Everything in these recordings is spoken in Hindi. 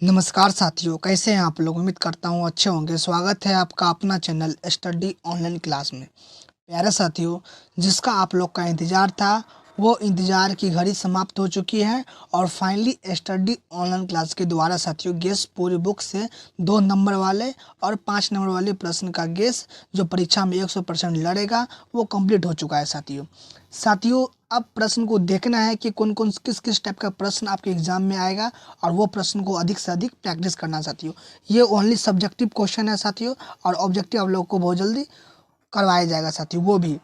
नमस्कार साथियों, कैसे हैं आप लोग? उम्मीद करता हूँ अच्छे होंगे। स्वागत है आपका अपना चैनल स्टडी ऑनलाइन क्लास में। प्यारे साथियों, जिसका आप लोग का इंतज़ार था, वो इंतज़ार की घड़ी समाप्त हो चुकी है और फाइनली स्टडी ऑनलाइन क्लास के द्वारा साथियों गेस पूरी बुक से 2 नंबर वाले और 5 नंबर वाले प्रश्न का गेस जो परीक्षा में 100% लड़ेगा, वो कंप्लीट हो चुका है साथियों। साथियों, अब प्रश्न को देखना है कि कौन कौन किस किस टाइप का प्रश्न आपके एग्जाम में आएगा और वो प्रश्न को अधिक से अधिक प्रैक्टिस करना साथियों। ये ओनली सब्जेक्टिव क्वेश्चन है साथियों और ऑब्जेक्टिव आप लोगों को बहुत जल्दी करवाया जाएगा साथियों। वो भी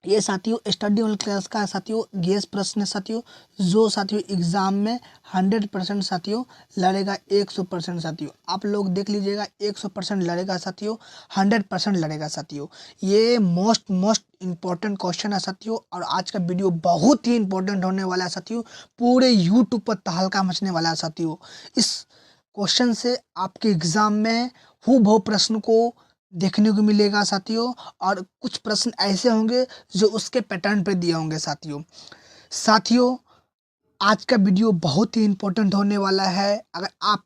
ये साथियों स्टडी ऑनलाइन क्लास का साथियों गेस प्रश्न है साथियों, जो साथियों एग्जाम में 100% साथियों लड़ेगा। 100% साथियों आप लोग देख लीजिएगा, 100% लड़ेगा साथियों, 100% लड़ेगा साथियों। ये मोस्ट इम्पोर्टेंट क्वेश्चन है साथियों और आज का वीडियो बहुत ही इंपॉर्टेंट होने वाला है साथियों। पूरे यूट्यूब पर तहलका मचने वाला है साथियों। इस क्वेश्चन से आपके एग्जाम में हूबहू प्रश्न को देखने को मिलेगा साथियों और कुछ प्रश्न ऐसे होंगे जो उसके पैटर्न पे दिए होंगे साथियों। साथियों, आज का वीडियो बहुत ही इम्पोर्टेंट होने वाला है। अगर आप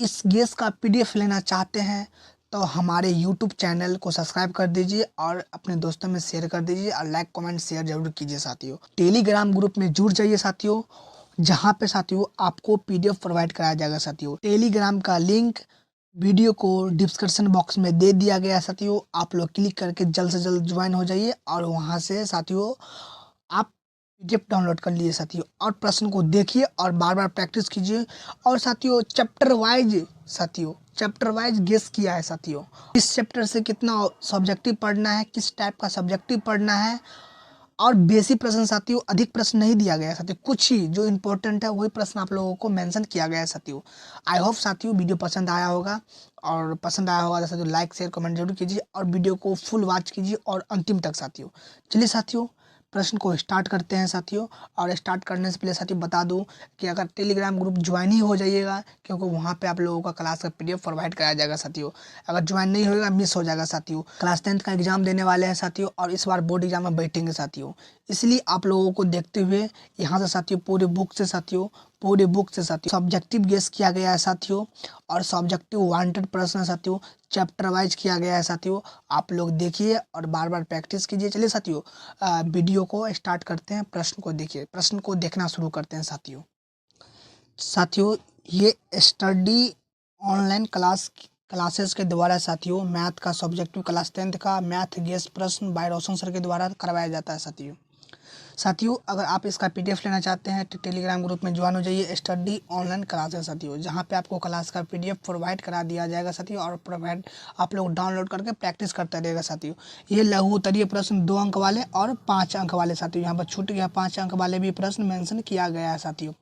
इस गेस का पीडीएफ लेना चाहते हैं तो हमारे यूट्यूब चैनल को सब्सक्राइब कर दीजिए और अपने दोस्तों में शेयर कर दीजिए और लाइक कमेंट शेयर जरूर कीजिए साथियों। टेलीग्राम ग्रुप में जुड़ जाइए साथियों, जहाँ पे साथियों आपको पीडीएफ प्रोवाइड कराया जाएगा साथियों। टेलीग्राम का लिंक वीडियो को डिस्क्रिप्शन बॉक्स में दे दिया गया है साथियों। आप लोग क्लिक करके जल्द से जल्द ज्वाइन हो जाइए और वहाँ से साथियों आप पीडीएफ डाउनलोड कर लिए साथियों और प्रश्न को देखिए और बार बार प्रैक्टिस कीजिए। और साथियों चैप्टर वाइज गेस किया है साथियों। इस चैप्टर से कितना सब्जेक्टिव पढ़ना है, किस टाइप का सब्जेक्टिव पढ़ना है और बेसिक प्रश्न साथियों, अधिक प्रश्न नहीं दिया गया है साथियों। कुछ ही जो इम्पोर्टेंट है वही प्रश्न आप लोगों को मेंशन किया गया है साथियों। आई होप साथियों वीडियो पसंद आया होगा और पसंद आया होगा तो साथियों लाइक शेयर कमेंट जरूर कीजिए और वीडियो को फुल वॉच कीजिए और अंतिम तक साथियों। चलिए साथियों, प्रश्न को स्टार्ट करते हैं साथियों। और स्टार्ट करने से पहले साथियों बता दूं कि अगर टेलीग्राम ग्रुप ज्वाइन ही हो जाइएगा, क्योंकि वहाँ पे आप लोगों का क्लास का पीडीएफ प्रोवाइड कराया जाएगा साथियों। अगर ज्वाइन नहीं होगा मिस हो जाएगा साथियों। क्लास 10th का एग्जाम देने वाले हैं साथियों और इस बार बोर्ड एग्जाम में बैठेंगे साथियों। इसलिए आप लोगों को देखते हुए यहाँ से साथियों पूरे बुक से साथियों सब्जेक्टिव गेस किया गया है साथियों और सब्जेक्टिव वांटेड प्रश्न है साथियों। चैप्टर वाइज किया गया है साथियों। आप लोग देखिए और बार बार प्रैक्टिस कीजिए। चलिए साथियों वीडियो को स्टार्ट करते हैं। प्रश्न को देखिए, प्रश्न को देखना शुरू करते हैं साथियों। साथियों, ये स्टडी ऑनलाइन क्लासेस के द्वारा साथियों मैथ का सब्जेक्टिव क्लास 10th का मैथ गेस प्रश्न बाय रोशन सर के द्वारा करवाया जाता है साथियों। साथियों, अगर आप इसका पीडीएफ लेना चाहते हैं तो टेलीग्राम ग्रुप में ज्वाइन हो जाइए। स्टडी ऑनलाइन क्लासेस साथियों, जहां पे आपको क्लास का पीडीएफ प्रोवाइड करा दिया जाएगा साथियों और प्रोवाइड आप लोग डाउनलोड करके प्रैक्टिस करते रहेगा साथियों। ये लघु उत्तरीय प्रश्न 2 अंक वाले और 5 अंक वाले साथियों, यहाँ पर छूट गया 5 अंक वाले भी प्रश्न मेंशन किया गया है साथियों।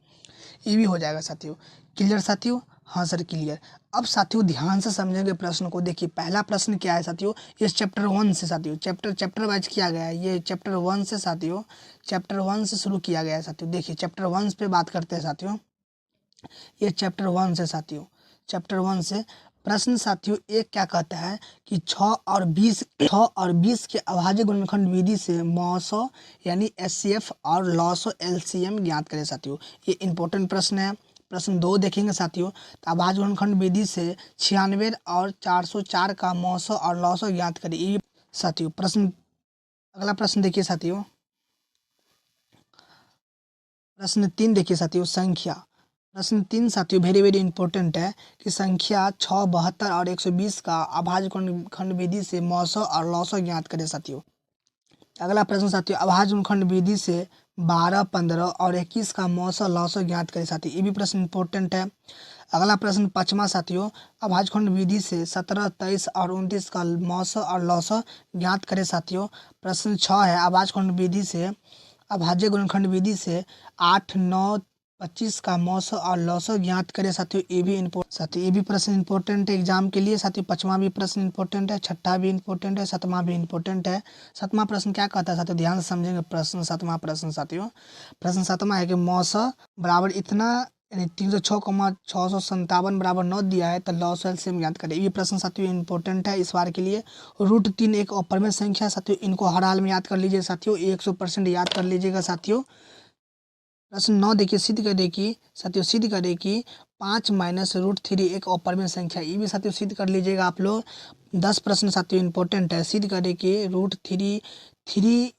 ये भी हो जाएगा साथियों। क्लियर साथियों? हाँ सर क्लियर। अब साथियों ध्यान से समझेंगे प्रश्न को। देखिए पहला प्रश्न क्या है साथियों, ये चैप्टर 1 से साथियों, चैप्टर वाइज किया गया है। ये चैप्टर 1 से साथियों, चैप्टर 1 से शुरू किया गया है साथियों। देखिए चैप्टर 1 पे बात करते हैं साथियों। ये चैप्टर 1 से साथियों, चैप्टर 1 से प्रश्न साथियों एक क्या कहता है कि 6 और 20 के अभाज्य गुणनखंड विधि से मौसो यानी एचसीएफ और लॉसो एलसीएम ज्ञात करें साथियों। ये इंपॉर्टेंट प्रश्न है। प्रश्न 2 देखेंगे साथियों, तो अभाज्य गुणनखंड विधि से 96 और 404 का मौसो और लॉसो ज्ञात करें। ये साथियों प्रश्न, अगला प्रश्न देखिए साथियों। प्रश्न 3 देखिए साथियों, संख्या। प्रश्न 3 साथियों वेरी वेरी इंपॉर्टेंट है कि संख्या 6, 72 और 120 का अभाज्य खंड विधि से मौसो और लॉसो ज्ञात करें साथियों। अगला प्रश्न साथियों, अभाज्य खंड विधि से 12, 15 और 21 का मौसो लॉसो ज्ञात करें साथियों। ये भी प्रश्न इंपॉर्टेंट है। अगला प्रश्न 5वां साथियों, अभाज्य खंड विधि से 17, 23 और 29 का मौसो और लॉसो ज्ञात करें साथियों। प्रश्न 6 है अभाज्य खंड विधि से अभाज्य गुणनखंड विधि से 8, 9, 25 का मौसो और लॉसो ज्ञात करें साथियों। ये भी प्रश्न इंपॉर्टेंट है एग्जाम के लिए साथियों। 5वां भी प्रश्न इंपॉर्टेंट है, 6ठा भी इंपॉर्टेंट है, 7वां भी इंपॉर्टेंट है। 7वां प्रश्न क्या कहता है साथियों, ध्यान से समझेंगे प्रश्न 7वां प्रश्न साथियों। प्रश्न 7वां है कि मौसो बराबर इतना यानी 306,657 बराबर 9 दिया है तो लॉस एलसीएम ज्ञात करें। ये प्रश्न साथियों इंपॉर्टेंट है इस बार के लिए। √3 एक अपरिमेय संख्या साथियों, इनको हर हाल में याद कर लीजिए साथियों, 100% याद कर लीजिएगा साथियों। प्रश्न 9 देखिए, सिद्ध करें कि साथियों, सिद्ध करें कि 5 माइनस रूट थ्री एक अपरिमेय संख्या। ये भी साथियों सिद्ध कर लीजिएगा आप लोग। 10 प्रश्न साथियों इंपॉर्टेंट है। सिद्ध करें कि रूट थ्री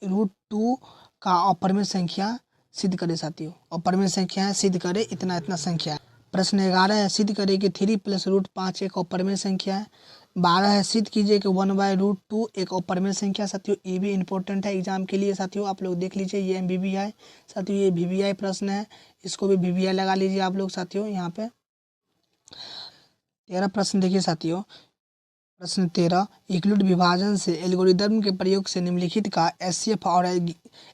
रूट टू का अपरिमेय संख्या सिद्ध करें साथियों। अपरिमेय संख्या है, सिद्ध करें इतना इतना संख्या है। प्रश्न 11 है, सिद्ध करें कि 3 प्लस रूट 5 एक अपरिमेय संख्या है। 12 है, सिद्ध कीजिए कि 1/√2 एक अपरिमेय संख्या। साथियों ये भी इंपॉर्टेंट है एग्जाम के लिए साथियों, आप लोग देख लीजिए। ये MBBI साथियों, ये VBI प्रश्न है, इसको भी VBI लगा लीजिए आप लोग साथियों। यहाँ पे 13 प्रश्न देखिए साथियों। प्रश्न 13, यूक्लिड विभाजन से एल्गोरिदम के प्रयोग से निम्नलिखित का SCF और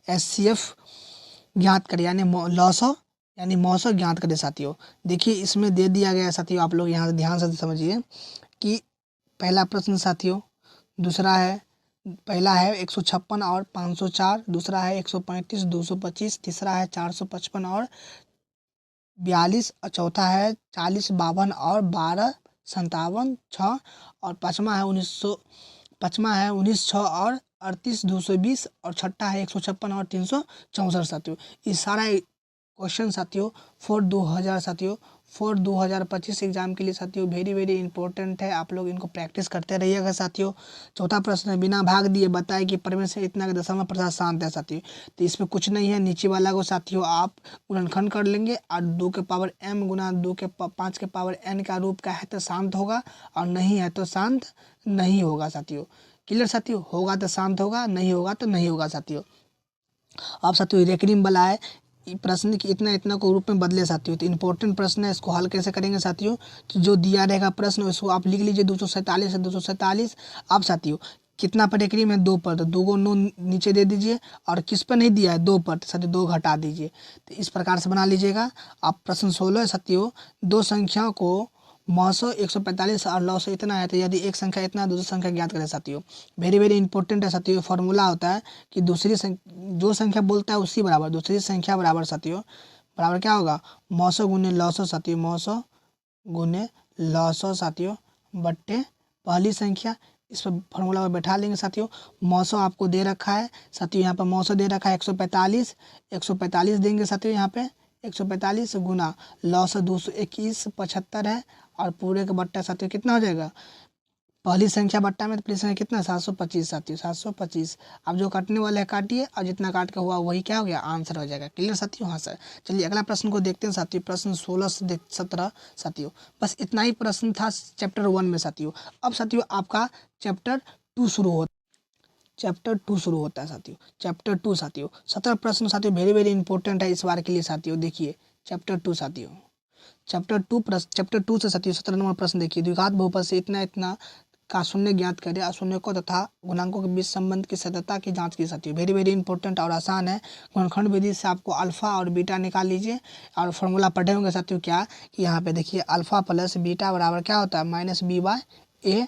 SCF ज्ञात करें, यानी लॉसो यानी मौसो ज्ञात करें साथियों। देखिए इसमें दे दिया गया है साथियों, आप लोग यहाँ ध्यान से समझिए कि पहला प्रश्न साथियों, दूसरा है, पहला है 156 और 504, दूसरा है 135 225, तीसरा है 455 और 42, और चौथा है 40 52 और 12 57 6, और पाँचवा है 19 6 और 38 220, और छठा है 156 और 364 साथियों। ये सारा क्वेश्चन साथियों फॉर 2025 एग्जाम के लिए साथियों वेरी वेरी इंपॉर्टेंट है। आप लोग इनको प्रैक्टिस करते रहिएगा साथियों। चौथा प्रश्न है, बिना भाग दिए बताए कि परिमेय से इतना का दशमलव प्रसाद शांत है साथियों। तो इसमें कुछ नहीं है, नीचे वाला को साथियों आप गुणनखंड कर लेंगे और 2 के पावर m गुना 5 के पावर n का रूप का है तो शांत होगा, और नहीं है तो शांत नहीं होगा साथियों। क्लियर साथियों, होगा तो शांत होगा, नहीं होगा तो नहीं होगा साथियों। अब साथियों रेकरिंग वाला है, प्रश्न की इतना इतना को रूप में बदले साथियों। तो इंपॉर्टेंट प्रश्न है, इसको हल कैसे करेंगे साथियों। तो जो दिया रहेगा प्रश्न उसको आप लिख लीजिए, 247 है 247। अब साथियों कितना पर रेकरिंग है, 2 पर, तो 2 को 9 नीचे दे दीजिए, और किस पर नहीं दिया है, 2 पर, तो साथियों 2 घटा दीजिए। तो इस प्रकार से बना लीजिएगा। अब प्रश्न 16 है साथियों, दो संख्याओं को मौसो 145 और लौसो इतना है, तो यदि एक संख्या इतना है दूसरी संख्या ज्ञात करें साथियों। वेरी वेरी इंपॉर्टेंट है साथियों। फॉर्मूला होता है कि जो संख्या बोलता है उसी बराबर दूसरी संख्या बराबर साथियों, बराबर क्या होगा, मौसो गुने लौसो साथियों, मौसो गुने लौसो साथियों बट्टे पहली संख्या। इस पर फॉर्मूला में बैठा लेंगे साथियों। मौसो आपको दे रखा है साथियों, यहाँ पर मौसो दे रखा है 145 देंगे साथियों। यहाँ पे 145 गुना लौसो 221 75 है, और पूरे का बट्टा साथियों कितना हो जाएगा, पहली संख्या बट्टा में तो पहली संख्या कितना 725 साथियों 725। अब जो काटने वाले है काटिए, और जितना काट का हुआ वही क्या हो गया, आंसर हो जाएगा। क्लियर साथियों, हाँ सर। चलिए अगला प्रश्न को देखते हैं साथियों। प्रश्न 16 से 17 साथियों, बस इतना ही प्रश्न था चैप्टर 1 में साथियों। अब साथियों आपका चैप्टर 2 शुरू होता है साथियों। चैप्टर 2 साथियों 17 प्रश्न साथियों वेरी वेरी इंपॉर्टेंट है इस बार के लिए साथियों। देखिए चैप्टर 2 साथियों, चैप्टर 2 से साथियों 17 नंबर प्रश्न देखिए, द्विघात बहुपद से इतना इतना का शून्य ज्ञात करें, अशून्यकों तथा गुणांकों के बीच संबंध की सत्यता की जांच की साथियों। वेरी वेरी इंपॉर्टेंट और आसान है। गुणनखंड विधि से आपको अल्फा और बीटा निकाल लीजिए, और फॉर्मूला पढ़े होंगे साथियों क्या, कि यहाँ पे देखिए अल्फा प्लस बीटा बराबर क्या होता है, -b/a,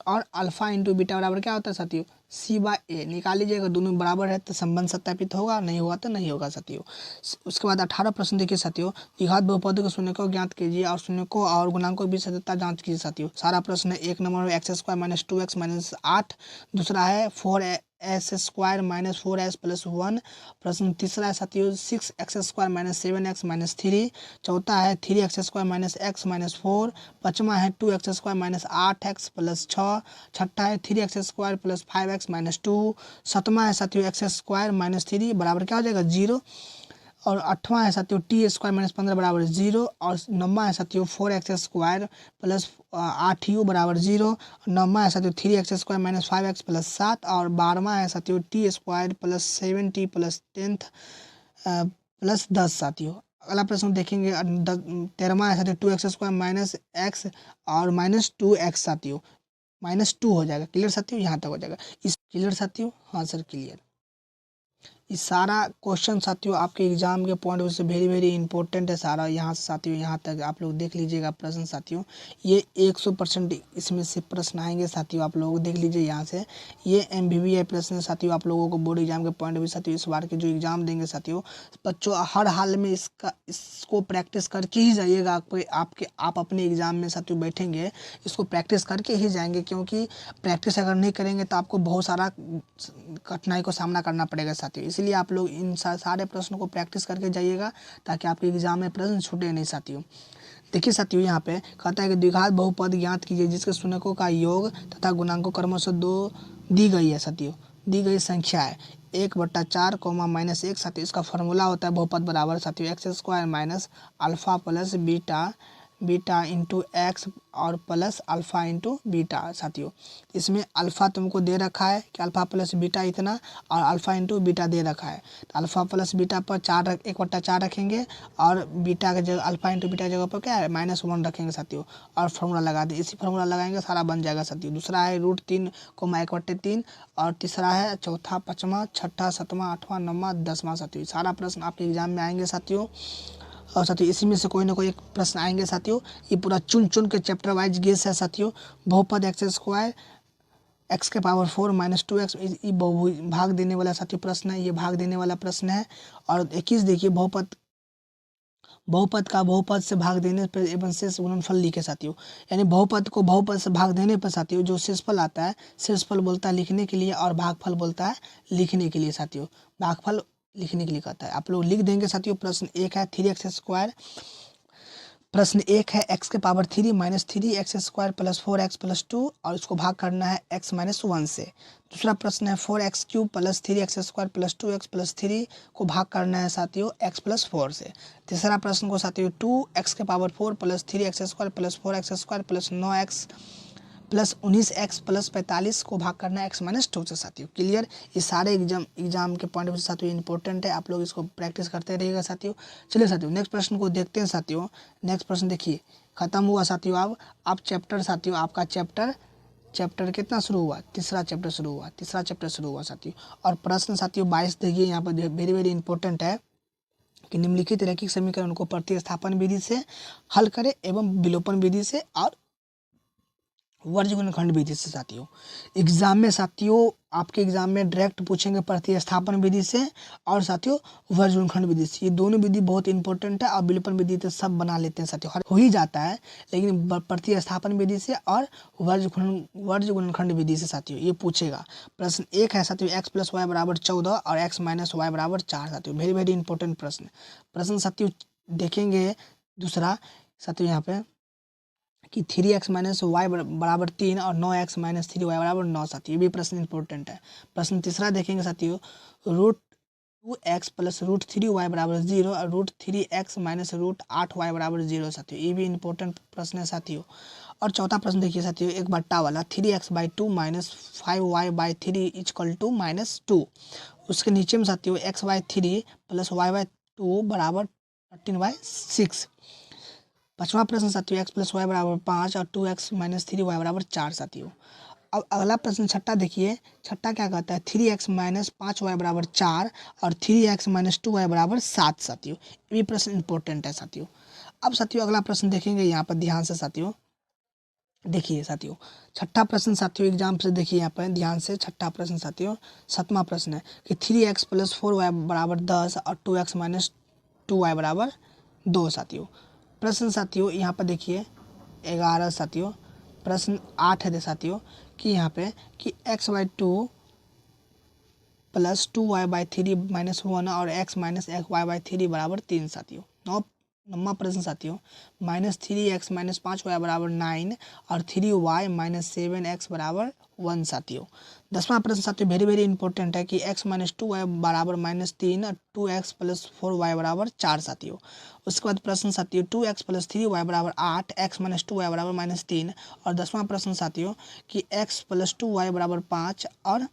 और अल्फा इंटू बीटा बराबर क्या होता है साथियों, c/a निकाल लीजिए। अगर दोनों बराबर है तो संबंध सत्यापित होगा, नहीं हुआ तो नहीं होगा साथियों। उसके बाद 18 प्रश्न देखिए साथियों, द्विघात बहुपदों के शून्यकों ज्ञात कीजिए और शून्यकों और गुणांकों के बीच सत्यता जांच कीजिए साथियों। सारा प्रश्न है। एक नंबर में x² - 2x - 8, दूसरा है 4s² - 4s + 1, प्रश्न तीसरा है साथियों 6x² - 7x - 3, चौथा है 3x² - x - 4, पाँचवा है 2x² - 8x + 6, छठा है 3x² + 5x - 2, सातवां है साथियों x² - 3 बराबर क्या हो जाएगा 0, और आठवां है साथियों t² - 15 बराबर 0, और नौवां है साथियों 4x² + 8u बराबर 0, नौवां है साथियों 3x² - 5x + 7, और 12वां है साथियों t² + 7t + 10 + 10 साथियों। अगला प्रश्न देखेंगे 13वां है साथियों 2x² - x और -2x साथियों, -2 हो जाएगा। क्लियर साथियों, यहाँ तक हो जाएगा। इस क्लियर साथियों, हाँ सर क्लियर। ये सारा क्वेश्चन साथियों आपके एग्जाम के पॉइंट ऑफ व्यू से वेरी वेरी इंपॉर्टेंट है सारा। यहाँ से साथियों यहाँ तक आप लोग देख लीजिएगा प्रश्न साथियों, ये 100% इसमें से प्रश्न आएंगे साथियों। आप लोग देख लीजिए यहाँ से, ये MBBI प्रश्न साथियों आप लोगों को बोर्ड एग्जाम के पॉइंट ऑफ व्यू साथियों इस बार के जो एग्जाम देंगे साथियों, बच्चों हर हाल में इसको प्रैक्टिस करके ही जाइएगा। आप अपने एग्जाम में साथियों बैठेंगे, इसको प्रैक्टिस करके ही जाएंगे, क्योंकि प्रैक्टिस अगर नहीं करेंगे तो आपको बहुत सारा कठिनाई को सामना करना पड़ेगा साथियों। इसलिए इसीलिए आप लोग इन सारे प्रश्नों को प्रैक्टिस करके जाइएगा ताकि आपके एग्जाम में प्रश्न छूटे नहीं साथियों। देखिए साथियों यहाँ पे कहता है कि द्विघात बहुपद ज्ञात कीजिए जिसके शून्यकों का योग तथा गुणांकों क्रमशः 2 दी गई है साथियों। दी गई संख्या है 1/4 -1 साथियों। इसका फॉर्मूला होता है बहुपद बराबर साथियों x² minus alpha plus beta into x और प्लस अल्फ़ा इंटू बीटा साथियों। इसमें अल्फ़ा तुमको दे रखा है कि अल्फ़ा प्लस बीटा इतना और अल्फ़ा इंटू बीटा दे रखा है। तो अल्फ़ा प्लस बीटा पर 1/4 रखेंगे और बीटा के जगह अल्फ़ा इंटू बीटा जगह पर क्या है -1 रखेंगे साथियों और फार्मूला लगा दें। इसी फार्मूला लगाएंगे सारा बन जाएगा साथियों। दूसरा है √3 1/3 और तीसरा है चौथा 5वां 6ठा 7वां 8वां 9वां 10वां साथियों। सारा प्रश्न आपके एग्जाम में आएंगे साथियों और साथियों इसी में से कोई ना कोई एक प्रश्न आएंगे साथियों। ये पूरा चुन के चैप्टर वाइज गेस है साथियों। बहुपद x² x⁴ -2x ये भाग देने वाला साथियों प्रश्न है। ये भाग देने वाला प्रश्न है। और 21 देखिए बहुपद का बहुपद से भाग देने पर एवं शेष गुणनफल लिखे साथियों। यानी बहुपद को बहुपद से भाग देने पर साथियों जो शेषफल आता है, शेषफल बोलता है लिखने के लिए और भागफल बोलता है लिखने के लिए साथियों। भागफल लिखने के लिए कहता है। आप लोग लिख देंगे साथियों। प्रश्न 1 है 3x²। प्रश्न 1 है x⁻³ -3 3x² + 4x + 2 और इसको भाग करना है x - 1 से। दूसरा प्रश्न है 4x³ + 3x² + 2x + 3 को भाग करना है साथियों x + 4 से। तीसरा प्रश्न को साथियों 2x⁴ + 3x² + 4x² + 9x + 19x + 45 को भाग करना है x - 2 से साथियों। क्लियर। ये सारे एग्जाम के पॉइंट ऑफ व्यू साथियों इंपॉर्टेंट है। आप लोग इसको प्रैक्टिस करते रहिएगा साथियों। चलिए साथियों नेक्स्ट प्रश्न को देखते हैं साथियों। नेक्स्ट प्रश्न देखिए खत्म हुआ साथियों। अब चैप्टर साथियों आपका चैप्टर कितना शुरू हुआ? तीसरा चैप्टर शुरू हुआ साथियों। और प्रश्न साथियों 22 देखिए यहाँ पर वेरी इंपॉर्टेंट है कि निम्नलिखित रैखिक समीकरण को प्रतिस्थापन विधि से हल करें एवं विलोपन विधि से और वर्ज गुणनखंड विधि से साथियों। एग्जाम में साथियों आपके एग्जाम में डायरेक्ट पूछेंगे प्रतिस्थापन विधि से और साथियों वर्ज गुणनखंड विधि से। ये दोनों विधि बहुत इंपॉर्टेंट है और विलोपन विधि तो सब बना लेते हैं साथियों, हर हो ही जाता है। लेकिन प्रतिस्थापन विधि से और वर्ज गुणनखंड विधि से साथियों ये पूछेगा। प्रश्न 1 है साथियों x + y = 14 और x - y = 4 साथियों। वेरी इंपॉर्टेंट प्रश्न साथियों देखेंगे। दूसरा साथियों यहाँ पे कि 3x - y = 3 और 9x - 3y = 9 साथियों। ये भी प्रश्न इंपॉर्टेंट है। प्रश्न तीसरा देखेंगे साथियों √2x + √3y = 0 और √3x - √8y = 0 साथियों। ये भी इंपॉर्टेंट प्रश्न है साथियों। और चौथा प्रश्न देखिए साथियों एक बट्टा वाला 3x/2 - 5y/3 = -2। उसके नीचे में साथियों x/3 + y/2 = 13/6। पांचवा प्रश्न साथियों x + y = 5 और 2x - 3y = 4 साथियों। अब अगला प्रश्न छठा देखिए। छठा क्या कहता है 3x - 5y = 4 और 3x - 2y = 7 साथियों। ये भी प्रश्न इंपॉर्टेंट है साथियों। अब साथियों अगला प्रश्न देखेंगे यहाँ पर ध्यान से साथियों। देखिए साथियों छठा प्रश्न साथियों एग्जाम से देखिए यहाँ पर ध्यान से। छठा प्रश्न साथियों 7वां प्रश्न है कि 3x + 4y = 10 और 2x - 2y = 2 साथियों। प्रश्न साथियों यहाँ पर देखिए 11 साथियों। प्रश्न 8 है साथियों कि यहाँ पे कि x/2 + 2y/3 - 1 और x - y/3 = 3 साथियों। 9वां प्रश्न साथियों -3x - 5y = 9 और 3y - 7x = 1 साथियों। 10वां प्रश्न साथियों वेरी इंपॉर्टेंट है कि x - 2y = -3 और 2x + 4y = 4 साथियों। उसके बाद प्रश्न साथियों 2x + 3y = 8 x - 2y = -3 और 10वां प्रश्न साथियों कि x + 2y = 5 और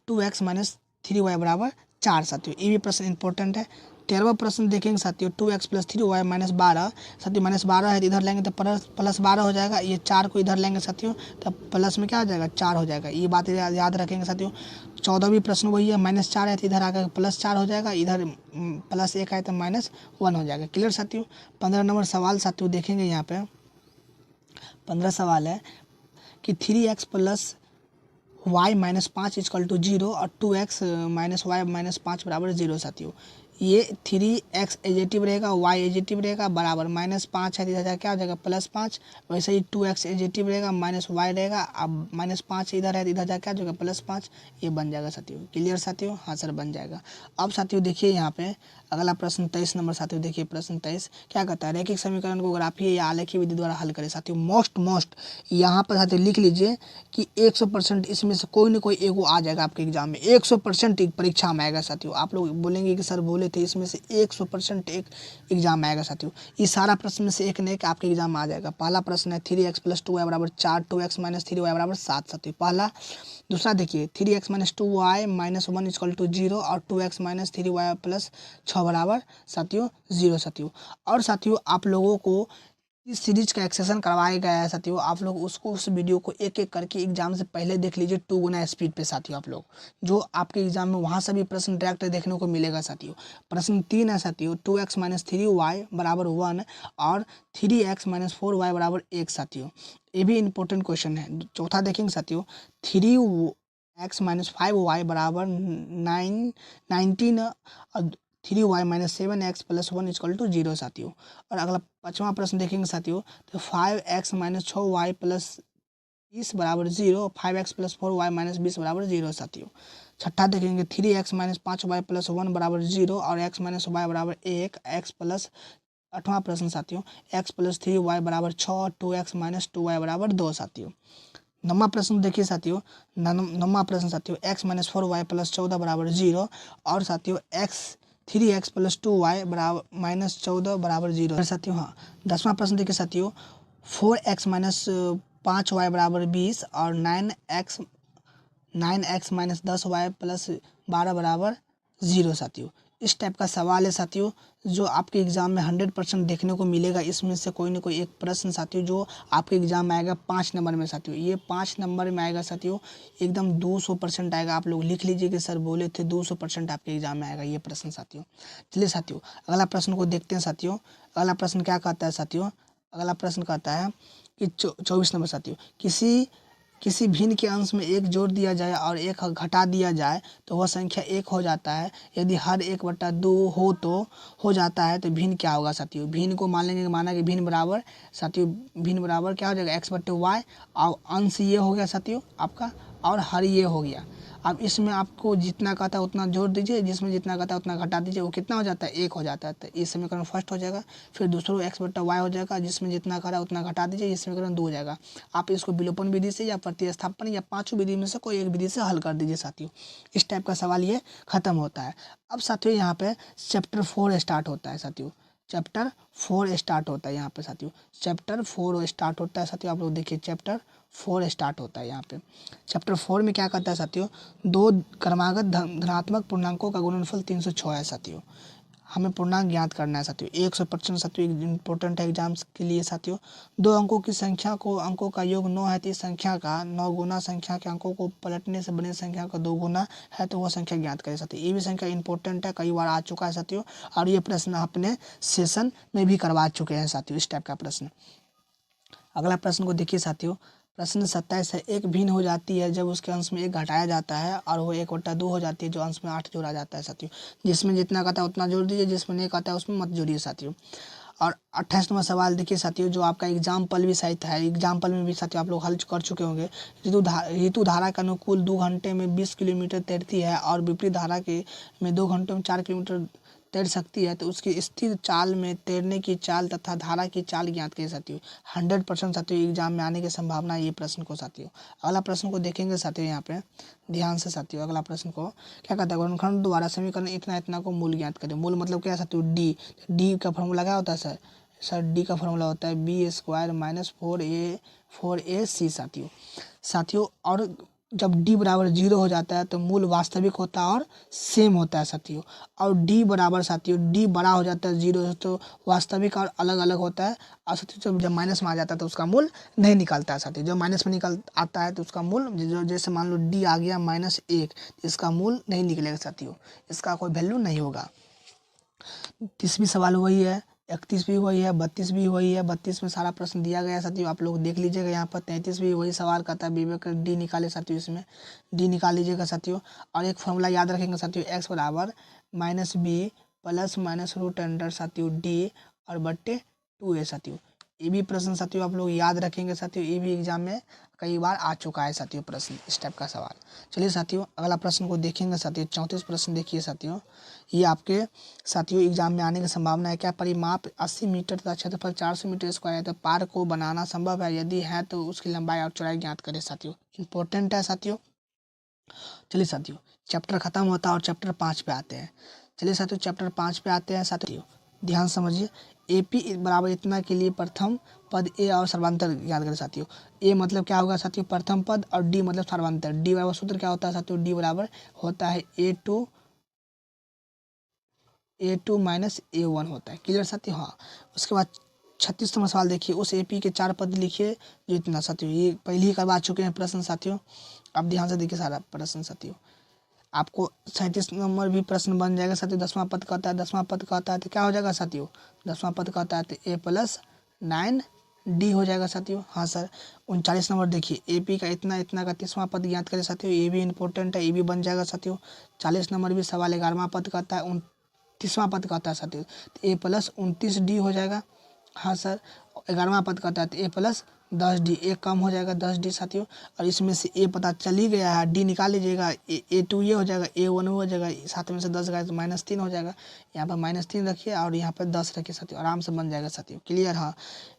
2x - 3y = 4 साथियों। ये भी प्रश्न इंपॉर्टेंट है। 13वां प्रश्न देखेंगे साथियों 2x + 3y - 12 साथियों -12 है तो इधर लेंगे तो +12 हो जाएगा। ये 4 को इधर लेंगे साथियों तब प्लस में क्या हो जाएगा 4 हो जाएगा। ये बात याद रखेंगे साथियों। 14वीं प्रश्न वही है -4 है तो इधर आकर +4 हो जाएगा। इधर +1 है तो -1 हो जाएगा। क्लियर साथियों। 15 नंबर सवाल साथियों देखेंगे यहाँ पे। 15 सवाल है कि 3x + y - 5 = 0 और 2x - y - 5 = 0 साथियों। ये 3x एजेटिव रहेगा, y एजेटिव रहेगा, बराबर -5 है, इधर क्या हो जाएगा +5। वैसे ही 2x एजेटिव रहेगा, -y रहेगा, अब -5 इधर है, इधर क्या हो जाएगा +5। ये बन जाएगा साथियों। क्लियर साथियों? हाँ सर बन जाएगा। अब साथियों देखिए यहाँ पे अगला प्रश्न 23 नंबर साथियों, देखिए प्रश्न 23 क्या कहता है, रैखिक समीकरण को ग्राफीय या आलेखीय विधि द्वारा हल करें। साथियों मोस्ट यहाँ पर साथियों लिख लीजिए कि 100% इसमें से कोई ना कोई एगो आ जाएगा आपके एग्जाम में, 100% परीक्षा में आएगा साथियों। आप लोग बोलेंगे कि सर बोले थे इसमें से 100% एक एग्जाम में आएगा साथियों। ये सारा प्रश्न में से एक न एक आपके एग्जाम में आ जाएगा। पहला प्रश्न है 3x + 2y = 4, 2x - 3y = 7 साथियों, पहला। दूसरा देखिए 3x - 2y - 1 = 0 और 2x - 3y + 6 बराबर साथियों 0 साथियों। और साथियों आप लोगों को इस सीरीज का एक्सेशन करवाया गया है साथियों। आप लोग उसको उस वीडियो को एक एक करके एग्जाम से पहले देख लीजिए 2 गुना स्पीड पे साथियों। आप लोग जो आपके एग्जाम में वहाँ से भी प्रश्न डायरेक्ट देखने को मिलेगा साथियों। प्रश्न 3 है साथियों 2x - 3y = 1 और 3x - 4y = 1 साथियों। ये भी इंपॉर्टेंट क्वेश्चन है। चौथा देखेंगे साथियों 3x - 5y = 19 और 3y - 7x + 1 = 0 साथियों। और अगला पाँचवा प्रश्न देखेंगे साथियों तो 5x - 6y + 20 = 0, 5x + 4y - 20 = 0 साथियों। छठा देखेंगे 3x - 5y + 1 = 0 और x - y = 1, x प्लस। आठवां प्रश्न साथियों x + 3y = 6, 2x - 2y = 2 साथियों। नौवां प्रश्न देखिए साथियों, नौवां प्रश्न साथियों x - 4y + 14 = 0 और साथियों 3x + 2y - 14 = 0 साथियों। हाँ 10वां प्रश्न देखिए साथियों 4x - 5y = 20 और 9x - 10y + 12 = 0 साथियों। इस टाइप का सवाल है साथियों जो आपके एग्जाम में 100% देखने को मिलेगा। इसमें से कोई ना कोई एक प्रश्न साथियों जो आपके एग्जाम में आएगा 5 नंबर में साथियों। ये 5 नंबर में आएगा साथियों, एकदम 200% आएगा। आप लोग लिख लीजिए कि सर बोले थे 200% आपके एग्जाम में आएगा ये प्रश्न साथियों। चलिए साथियों अगला प्रश्न को देखते हैं साथियों। अगला प्रश्न क्या कहता है साथियों, अगला प्रश्न कहता है कि 24 नंबर साथियों किसी भिन्न के अंश में 1 जोड़ दिया जाए और 1 घटा दिया जाए तो वह संख्या 1 हो जाता है। यदि हर 1/2 हो तो हो जाता है तो भिन्न क्या होगा साथियों। भिन्न को मान लेंगे, माना कि भिन्न बराबर साथियों, भिन्न बराबर क्या हो जाएगा x/y और अंश ये हो गया साथियों आपका और हर ये हो गया। अब इसमें आपको जितना कहता है उतना जोड़ दीजिए, जिसमें जितना कहता है उतना घटा दीजिए, वो कितना हो जाता है 1 हो जाता है। तो इस समीकरण फर्स्ट हो जाएगा। फिर दूसरा x/y हो जाएगा, जिसमें जितना करा उतना घटा दीजिए, ये समीकरण 2 हो जाएगा। आप इसको विलोपन विधि से या प्रतिस्थापन या पांचों विधि में से कोई एक विधि से हल कर दीजिए साथियों। इस टाइप का सवाल ये खत्म होता है। अब साथियों यहाँ पे चैप्टर 4 स्टार्ट होता है साथियों। चैप्टर 4 स्टार्ट होता है यहाँ पे साथियों। चैप्टर 4 स्टार्ट होता है साथियों। आप लोग देखिए चैप्टर 4 स्टार्ट होता है यहाँ पे। चैप्टर 4 में क्या कहता है साथियों, 2 क्रमागत धनात्मक पूर्णांकों का गुणनफल 306 है साथियों। हमें पूर्णांक ज्ञात करना है साथियों। 100% साथियों इंपॉर्टेंट है एग्जाम्स के लिए साथियों। 2 अंकों की संख्या को अंकों का योग 9 है तो इस संख्या का 9 गुना संख्या के अंकों को पलटने से बने संख्या का 2 गुना है तो वह संख्या ज्ञात करें साथियों। ये भी संख्या इंपॉर्टेंट है, कई बार आ चुका है साथियों और ये प्रश्न अपने सेशन में भी करवा चुके हैं साथियों इस टाइप का प्रश्न। अगला प्रश्न को देखिए साथियों, प्रश्न 27 है। एक भिन्न हो जाती है जब उसके अंश में 1 घटाया जाता है और वो 1/2 हो जाती है जो अंश में 8 जोड़ा जाता है साथियों। जिसमें जितना कहता है उतना जोड़ दीजिए, जिसमें नहीं कहता है उसमें मत जोड़िए साथियों। और 28वां सवाल देखिए साथियों जो आपका एग्जाम्पल भी साइट है, एग्जाम्पल में भी साथियों आप लोग हल कर चुके होंगे। ऋतु धारा के अनुकूल 2 घंटे में 20 किलोमीटर तैरती है और विपरीत धारा के में 2 घंटों में 4 किलोमीटर तैर सकती है तो उसकी स्थिर चाल में तैरने की चाल तथा धारा की चाल ज्ञात करिए साथियों। 100% साथियों एग्जाम में आने की संभावना है ये प्रश्न को साथियों। अगला प्रश्न को देखेंगे साथियों यहाँ पे ध्यान से साथियों। अगला प्रश्न को क्या कहता है, गुणनखंड द्वारा समीकरण इतना इतना को मूल ज्ञात करें। मूल मतलब क्या है साथियों, डी का फॉर्मूला क्या होता है सर डी का फॉर्मूला होता है b² - 4ac साथियों। और जब d बराबर 0 हो जाता है तो मूल वास्तविक होता है और सेम होता है साथियों। और d बराबर साथियों d बड़ा हो जाता है 0 तो वास्तविक और अलग अलग होता है। और साथियों जब माइनस में आ जाता है तो उसका मूल नहीं निकलता है साथियों। जब माइनस में निकल आता है तो उसका मूल जैसे मान लो d आ गया -1 इसका मूल नहीं निकलेगा साथियों, इसका कोई वैल्यू नहीं होगा। 30 भी सवाल वही है, 31 भी वही है, 32 भी वही है। 32 में सारा प्रश्न दिया गया है साथियों, आप लोग देख लीजिएगा यहाँ पर। 33 भी वही सवाल करता है, विवेक डी निकाले साथियों, इसमें डी निकाल लीजिएगा साथियों। और एक फॉर्मूला याद रखेंगे साथियों, x बराबर -b plus minus root under साथियों डी और बट्टे 2a साथियों। ये भी प्रश्न साथियों आप लोग याद रखेंगे साथियों, ये भी एग्जाम में कई बार आ चुका है साथियों प्रश्न इस टाइप का सवाल। चलिए साथियों अगला प्रश्न को देखेंगे साथियों। 34 प्रश्न देखिए साथियों, ये आपके साथियों एग्जाम में आने की संभावना है क्या? परिमाप 80 मीटर तथा क्षेत्रफल 400 मीटर स्क्वायर है, तो पार्क को बनाना संभव है? यदि है तो उसकी लंबाई और चौड़ाई ज्ञात करें साथियों। इंपॉर्टेंट है साथियों। चलिए साथियों चैप्टर खत्म होता है और चैप्टर 5 पे आते हैं। चलिए साथियों चैप्टर 5 पे आते हैं साथियों, ध्यान समझिए। AP बराबर इतना के लिए प्रथम पद ए और सर्वांतर याद करें साथियों। ए मतलब क्या होगा साथियों? प्रथम पद, और डी मतलब सर्वांतर। डी बराबर सूत्र क्या होता है साथियों? डी बराबर होता है A2 माइनस A1 होता है। क्लियर साथियों? हाँ। उसके बाद 36 नंबर सवाल देखिए, उस AP के 4 पद लिखिए जो इतना साथियों। ये पहले ही करवा चुके हैं प्रश्न साथियों, अब ध्यान से देखिए सारा प्रश्न साथियों। आपको 37 नंबर भी प्रश्न बन जाएगा साथियों। 10वां पद का होता है, 10वां पद का होता है तो क्या हो जाएगा साथियों? 10वां पद का होता है तो A प्लस 9D हो जाएगा साथियों। हाँ सर। 39 नंबर देखिए, AP का इतना इतना का 30वां पद ज्ञात करें साथियों। ये भी इंपॉर्टेंट है, ये भी बन जाएगा साथियों। 40 नंबर भी सवाल 11वां पद का होता है, 29वां पद का होता है साथियों, तो A प्लस 29D हो जाएगा। हाँ सर। 11वां पद का होता है तो A प्लस 10D, एक कम हो जाएगा 10D साथियों। और इसमें से A पता चल ही गया है, D निकाल लीजिएगा, A2 ये हो जाएगा, A1 हो जाएगा, 7 में से 10 गया तो -3 हो जाएगा। यहाँ पर -3 रखिए और यहाँ पर 10 रखिए साथियों, आराम से बन जाएगा साथियों। क्लियर? हाँ।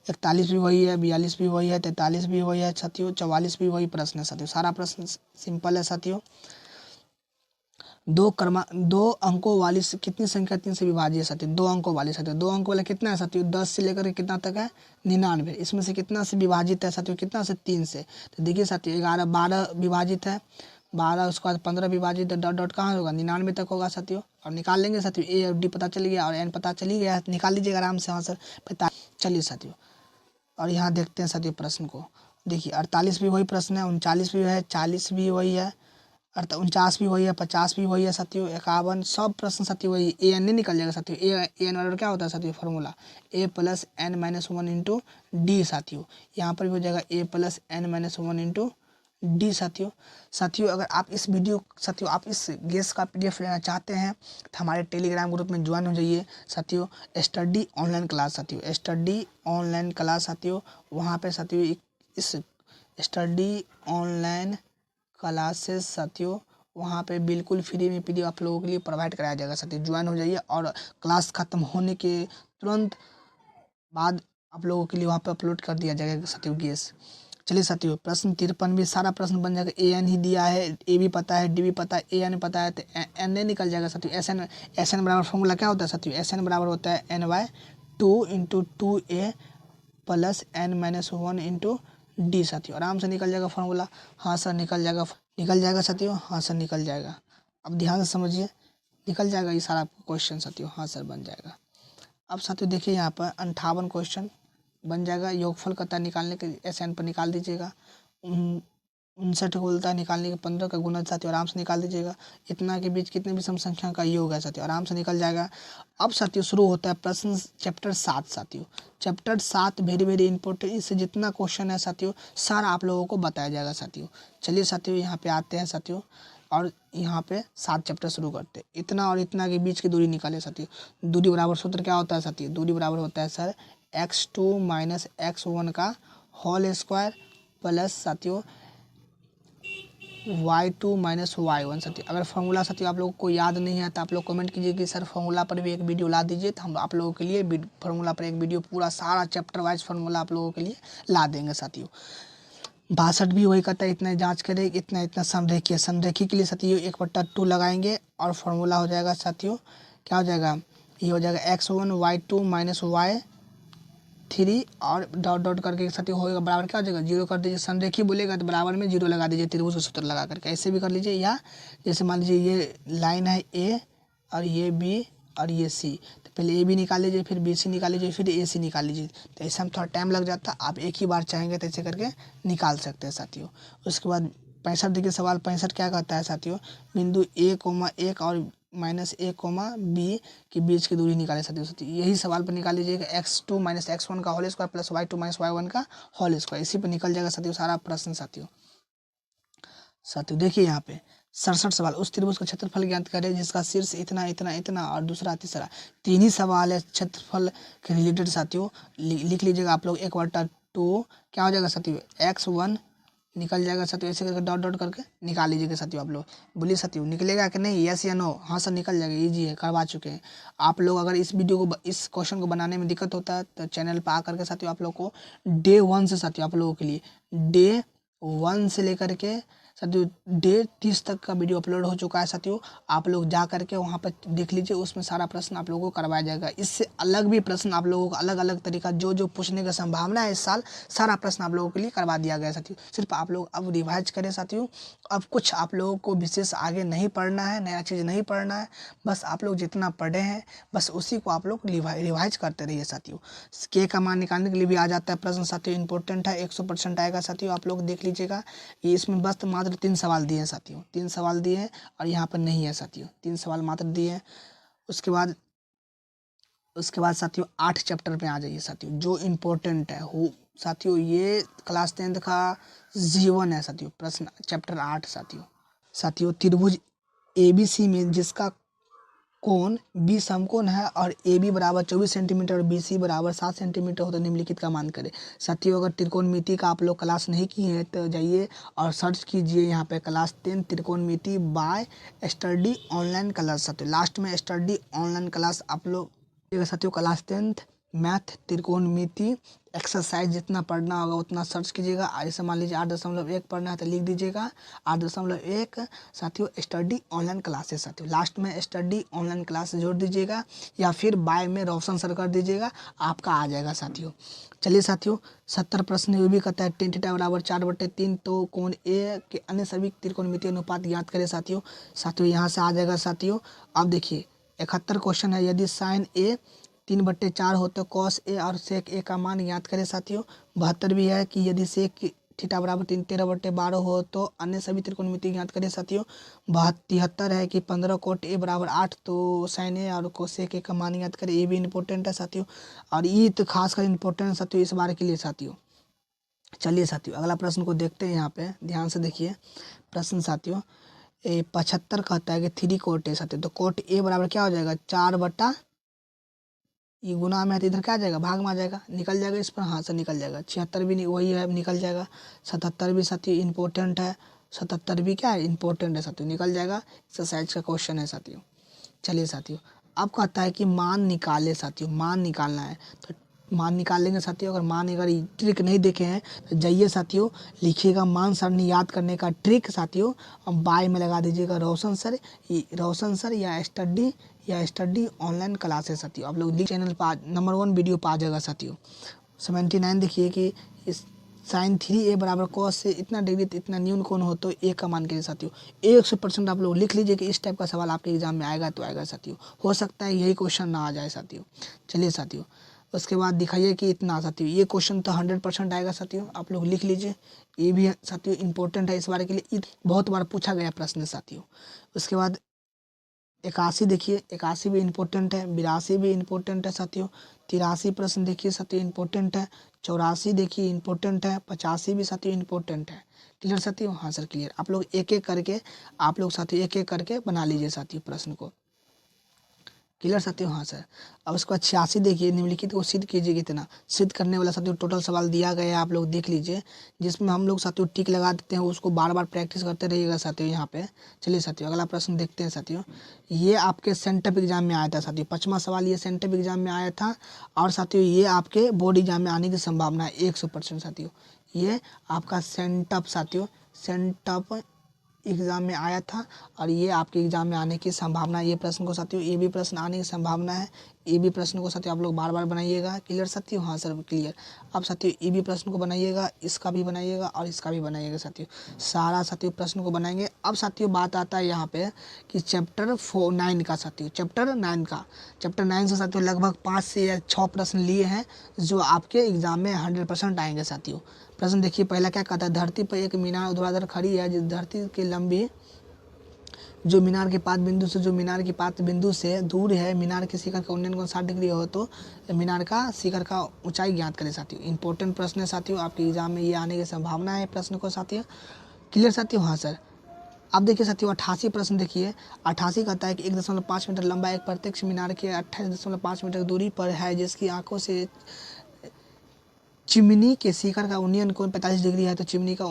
41 भी वही है, 42 भी वही है, 43 भी वही है साथियों, 44 भी वही प्रश्न है साथियों। सारा प्रश्न सिंपल है साथियों। दो अंकों वाली कितनी संख्या 3 से विभाज्य है साथियों? 2 अंकों वाली साथियों। 2 अंकों वाला कितना है साथियों? 10 से लेकर के कितना तक है? 99। इसमें से कितना से विभाजित है साथियों? कितना से? 3 से। तो देखिए साथियों 11 12 विभाजित है, 12 उसके बाद 15 विभाजित है, डॉट डॉट कहाँ होगा? 99 तक होगा साथियों। और निकाल लेंगे साथियों, A और D पता चल गया और N पता चल ही गया है, निकाल लीजिएगा आराम से। हाँ सर। चलिए साथियों और यहाँ देखते हैं साथियों प्रश्न को। देखिए 48 भी वही प्रश्न है, 39 भी है, 40 भी वही है, 49 भी वही है, 50 भी वही है साथियों, 51 सब प्रश्न साथियों वही। AN नहीं निकल जाएगा साथियों। AN और क्या होता है साथियों? Formula A plus N minus 1 into D साथियों। यहाँ पर भी हो जाएगा A plus N minus 1 into D साथियों। साथियों अगर आप इस वीडियो साथियों आप इस गेस का PDF लेना चाहते हैं तो हमारे टेलीग्राम ग्रुप में ज्वाइन हो जाइए साथियों। स्टडी ऑनलाइन क्लास साथियों, स्टडी ऑनलाइन क्लास साथियों। वहाँ पे साथियों इस स्टडी ऑनलाइन क्लासेस साथियों वहाँ पे बिल्कुल फ्री में PDF आप लोगों के लिए प्रोवाइड कराया जाएगा साथियों। ज्वाइन हो जाइए और क्लास खत्म होने के तुरंत बाद आप लोगों के लिए वहाँ पे अपलोड कर दिया जाएगा साथियों गेस। चलिए साथियों प्रश्न 53 भी सारा प्रश्न बन जाएगा। AN ही दिया है, A भी पता है, D भी पता है, AN पता है तो NA निकल जाएगा साथियों। SN बराबर फॉर्मूला क्या होता है साथियों? SN बराबर होता है NY2 into 2A plus N minus 1 into D साथियों। आराम से निकल जाएगा फार्मूला। हाँ सर निकल जाएगा, निकल जाएगा साथियों। हाँ सर निकल जाएगा, अब ध्यान से समझिए, निकल जाएगा ये सारा क्वेश्चन साथियों। हाँ सर बन जाएगा। अब साथियों देखिए यहाँ पर 58 क्वेश्चन बन जाएगा। योगफल का निकालने के SN पर निकाल दीजिएगा। 59 को उल्टा निकालने के 15 का गुणज साथियों आराम से निकाल दीजिएगा। इतना के बीच कितने भी सम संख्या का योग है साथियों, आराम से निकल जाएगा। अब साथियों शुरू होता है प्रश्न चैप्टर 7 साथियों। चैप्टर 7 वेरी वेरी इंपॉर्टेंट, इससे जितना क्वेश्चन है साथियों सारा आप लोगों को बताया जाएगा साथियों। चलिए साथियों यहाँ पे आते हैं साथियों और यहाँ पे 7 चैप्टर शुरू करते हैं। इतना और इतना के बीच की दूरी निकाले साथियों। दूरी बराबर सूत्र क्या होता है साथियों? दूरी बराबर होता है सर x2 माइनस x1 का होल स्क्वायर प्लस साथियों y2 माइनस y1 साथियों। अगर फार्मूला साथियों आप लोगों को याद नहीं है तो आप लोग कमेंट कीजिए कि सर फार्मूला पर भी एक वीडियो ला दीजिए, तो हम आप लोगों के लिए फार्मूला पर एक वीडियो पूरा सारा चैप्टर वाइज फार्मूला आप लोगों के लिए ला देंगे साथियों। 62 भी वही कहता है, इतना जांच करें, इतना इतना समरेखीय। समरेखी के लिए साथियों 1/2 लगाएंगे और फार्मूला हो जाएगा साथियों क्या हो जाएगा? ये हो जाएगा x1 y2 माइनस y3 और डॉट डॉट करके साथियों होगा बराबर क्या हो जाएगा? 0 कर दीजिए। समरेखी बोलेगा तो बराबर में 0 लगा दीजिए, त्रिभुज का सूत्र लगा करके। ऐसे भी कर लीजिए, या जैसे मान लीजिए ये लाइन है A और ये B और ये C, तो पहले A B निकाल लीजिए, फिर BC निकाल लीजिए, फिर AC निकाल लीजिए। तो ऐसे में थोड़ा टाइम लग जाता है, आप एक ही बार चाहेंगे तो ऐसे करके निकाल सकते हैं साथियों। उसके बाद 65 देखिए सवाल 65 क्या कहता है साथियों? बिंदु A,1 और -A,B के बीच की दूरी निकाले साथियों। यही सवाल पर निकाल लीजिएगा x2 माइनस x1 का whole square plus y2 minus y1 का होल स्क्वायर। इसी पर निकल जाएगा साथियों सारा प्रश्न साथियों। देखिए यहाँ पे 67 सवाल। उस त्रिभुज का क्षेत्रफल ज्ञात करें जिसका शीर्ष इतना इतना इतना और दूसरा तीसरा। 3 ही सवाल है क्षेत्रफल के रिलेटेड साथियों। लिख लीजिएगा आप लोग 1/2 क्या हो जाएगा साथियों, x1 निकल जाएगा साथियों। ऐसे करके डॉट डॉट करके निकाल लीजिएगा साथियों। आप लोग बोलिए साथियों निकलेगा कि नहीं, यस या नो? हाँ सर निकल जाएगा, इजी है, करवा चुके हैं आप लोग। अगर इस वीडियो को इस क्वेश्चन को बनाने में दिक्कत होता है तो चैनल पर आकर के साथियों आप लोग को डे 1 से साथियों आप लोगों के लिए डे 1 से लेकर के साथियों डे 30 तक का वीडियो अपलोड हो चुका है साथियों। आप लोग जा करके वहाँ पर देख लीजिए, उसमें सारा प्रश्न आप लोगों को करवाया जाएगा। इससे अलग भी प्रश्न आप लोगों को अलग अलग तरीका जो जो पूछने की संभावना है इस साल, सारा प्रश्न आप लोगों के लिए करवा दिया गया है साथियों। सिर्फ आप लोग अब रिवाइज करें साथियों। अब कुछ आप लोगों को विशेष आगे नहीं पढ़ना है, नया चीज़ नहीं पढ़ना है। बस आप लोग जितना पढ़े हैं बस उसी को आप लोग रिवाइज करते रहिए साथियों। के का मान निकालने के लिए भी आ जाता है प्रश्न साथियों, इंपॉर्टेंट है, 100% आएगा साथियों। आप लोग देख लीजिएगा, ये इसमें बस मात्र 3 सवाल दिए हैं साथियों, 3 सवाल दिए हैं और यहाँ पर नहीं है साथियों, 3 सवाल मात्र दिए हैं। उसके बाद साथियों 8 चैप्टर पे आ जाइए साथियों, जो इम्पोर्टेंट है हो साथियों। ये क्लास 10th का जीवन है साथियों, प्रश्न चैप्टर 8 साथियों त्रिभुज ABC में जिसका कोण बी समकोण है और ए बी बराबर 24 सेंटीमीटर और BC बराबर 7 सेंटीमीटर हो तो निम्नलिखित का मान करें। साथियों अगर त्रिकोणमिति का आप लोग क्लास नहीं किए हैं तो जाइए और सर्च कीजिए यहाँ पे क्लास 10 त्रिकोणमिति बाय स्टडी ऑनलाइन क्लास साथियों। लास्ट में स्टडी ऑनलाइन क्लास आप लोग साथियों क्लास 10th मैथ त्रिकोणमिति एक्सरसाइज जितना पढ़ना होगा उतना सर्च कीजिएगा। ऐसे मान लीजिए 8.1 पढ़ना है तो लिख दीजिएगा 8.1 साथियों स्टडी ऑनलाइन क्लासेस साथियों। लास्ट में स्टडी ऑनलाइन क्लास जोड़ दीजिएगा या फिर बाय में ऑप्शन सर कर दीजिएगा, आपका आ जाएगा साथियों। चलिए साथियों 70 प्रश्न ये भी कहता है tan थीटा बराबर 4/3 तो कोण ए के अन्य सभी त्रिकोणमितीय अनुपात ज्ञात करें साथियों यहाँ से आ जाएगा साथियों। अब देखिए 71 क्वेश्चन है, यदि साइन ए 3/4 हो तो कॉस ए और सेक ए का मान ज्ञात करें साथियों। 72 भी है कि यदि सेक थीटा बराबर 13/12 हो तो अन्य सभी त्रिकोणमिति ज्ञात करें साथियों। 73 है कि 15 कोट ए बराबर 8 तो साइन ए और कोसेक ए का मान ज्ञात करें। ये भी इंपॉर्टेंट है साथियों और ये तो खासकर इंपॉर्टेंट है साथियों इस बार के लिए साथियों। चलिए साथियों अगला प्रश्न को देखते हैं, यहाँ पे ध्यान से देखिए प्रश्न साथियों। 75 कहता है कि 3 कोट ए साथियों, तो कोट ए बराबर क्या हो जाएगा 4 ये गुना में है तो इधर क्या आ जाएगा भाग में आ जाएगा, निकल जाएगा इस पर, हाँ से निकल जाएगा। 76 भी वही है निकल जाएगा। 77 भी साथियों इंपॉर्टेंट है, 77 भी क्या है इंपॉर्टेंट है साथियों, निकल जाएगा। एक्सरसाइज का क्वेश्चन है साथियों। चलिए साथियों अब कहता है कि मान निकाले साथियों, मान निकालना है तो मान निकाल लेंगे साथियों। अगर मान अगर ट्रिक नहीं देखे हैं तो जाइए साथियों लिखिएगा मान सरणी याद करने का ट्रिक साथियों। अब बाय में लगा दीजिएगा रोशन सर या स्टडी ऑनलाइन क्लासेस साथियों। आप लोग चैनल पर नंबर 1 वीडियो पर आ जाएगा साथियों। 79 देखिए कि इस साइन 3a बराबर कॉस से इतना डिग्री इतना न्यून कोण हो तो ए का मान करिए साथियों। 100% आप लोग लिख लीजिए कि इस टाइप का सवाल आपके एग्जाम में आएगा तो आएगा साथियों, हो सकता है यही क्वेश्चन ना आ जाए साथियों। चलिए साथियों उसके बाद दिखाइए कि इतना साथियों, ये क्वेश्चन तो 100% आएगा साथियों, आप लोग लिख लीजिए। ये भी साथियों इंपॉर्टेंट है इस बार के लिए, बहुत बार पूछा गया प्रश्न साथियों। उसके बाद 81 देखिए, 81 भी इम्पोर्टेंट है। 82 भी इम्पोर्टेंट है साथियों। 83 प्रश्न देखिए साथियों इम्पोर्टेंट है। 84 देखिए इम्पोर्टेंट है। 85 भी साथियों इम्पोर्टेंट है। क्लियर साथियों? हाँ सर क्लियर। आप लोग एक एक करके बना लीजिए साथियों प्रश्न को। क्लियर साथियों? हाँ सर। अब उसके बाद 86 देखिए, निम्नलिखित को सिद्ध कीजिए कितना। सिद्ध करने वाला साथियों टोटल सवाल दिया गया है, आप लोग देख लीजिए, जिसमें हम लोग साथियों टिक लगा देते हैं, उसको बार बार प्रैक्टिस करते रहिएगा साथियों यहाँ पे। चलिए साथियों अगला प्रश्न देखते हैं साथियों। ये आपके सेंटअप एग्जाम में आया था साथियों, 5वां सवाल ये सेंटअप एग्जाम में आया था और साथियों ये आपके बोर्ड एग्जाम में आने की संभावना है 100% साथियों। ये आपका सेंटअप साथियों, सेंटअप एग्ज़ाम में आया था और ये आपके एग्ज़ाम में आने की संभावना है। ये प्रश्न को साथियों ये भी प्रश्न आने की संभावना है। ये भी प्रश्न को साथियों आप लोग बार बार बनाइएगा। क्लियर साथियों? हाँ सर क्लियर। अब साथियों ये भी प्रश्न को बनाइएगा, इसका भी बनाइएगा और इसका भी बनाइएगा साथियों, सारा साथियों प्रश्न को बनाएंगे। अब साथियों बात आता है यहाँ पे कि चैप्टर 9 का साथियों, चैप्टर 9 से साथियों लगभग 5 से या 6 प्रश्न लिए हैं जो आपके एग्ज़ाम में 100% आएंगे साथियों। प्रश्न देखिए पहला क्या कहता है, धरती पर एक मीनार ऊर्ध्वाधर खड़ी है जिस धरती की लंबी जो मीनार के पात बिंदु से दूर है, मीनार के शिखर का उन्नयन कोण 60 डिग्री हो तो मीनार का शिखर का ऊंचाई ज्ञात करें साथियों। इंपॉर्टेंट प्रश्न है साथियों, आपके एग्जाम में ये आने की संभावना है प्रश्न को साथियों। क्लियर साथियों? हाँ सर। अब देखिए साथियों 88 प्रश्न देखिए। 88 कहता है कि 1.5 मीटर लंबा एक प्रत्यक्ष मीनार के 28.5 मीटर दूरी पर है, जिसकी आंखों से चिमनी के शिखर का उन्नयन कोण 45 डिग्री है, तो चिमनी का